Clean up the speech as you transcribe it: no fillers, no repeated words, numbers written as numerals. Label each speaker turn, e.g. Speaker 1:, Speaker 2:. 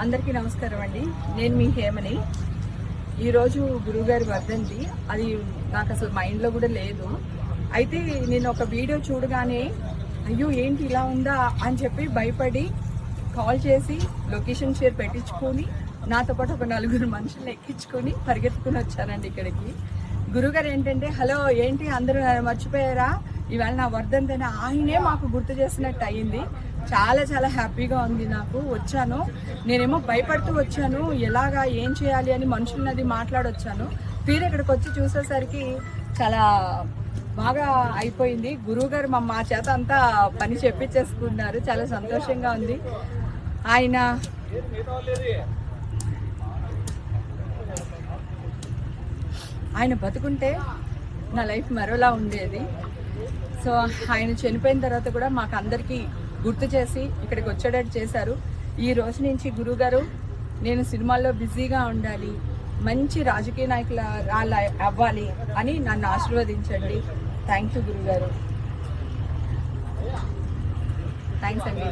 Speaker 1: అందరికీ నమస్కారం అండి. నేను మీ హేమని. ఈరోజు గురువుగారి వర్ధంతి. అది నాకు అసలు మైండ్లో కూడా లేదు. అయితే నేను ఒక వీడియో చూడగానే అయ్యో ఏంటి ఇలా ఉందా అని చెప్పి భయపడి కాల్ చేసి లొకేషన్ షేర్ పెట్టించుకొని నాతో పాటు ఒక 4 మనుషులను ఎక్కించుకొని పరిగెత్తుకుని వచ్చానండి ఇక్కడికి. గురుగారు ఏంటంటే హలో ఏంటి అందరూ మర్చిపోయారా, ఇవాళ నా వర్ధంతి అని ఆయనే మాకు గుర్తు చేసినట్టు అయ్యింది. చాలా చాలా హ్యాపీగా ఉంది. నాకు వచ్చాను, నేనేమో భయపడుతూ వచ్చాను, ఎలాగా ఏం చేయాలి అని మనుషులనది మాట్లాడొచ్చాను. తీరు ఇక్కడికి వచ్చి చూసేసరికి చాలా బాగా అయిపోయింది. గురువుగారు మా చేత అంతా పని చెప్పించేసుకున్నారు. చాలా సంతోషంగా ఉంది. ఆయన బతుకుంటే నా లైఫ్ మరోలా ఉండేది. సో ఆయన చనిపోయిన తర్వాత కూడా మాకు అందరికీ గుర్తు చేసి ఇక్కడికి వచ్చేటట్టు చేశారు. ఈ రోజు నుంచి గురువుగారు నేను సినిమాల్లో బిజీగా ఉండాలి, మంచి రాజకీయ నాయకుల అవ్వాలి అని నన్ను ఆశీర్వదించండి. థ్యాంక్ యూ గురువుగారు. థ్యాంక్స్ అండి.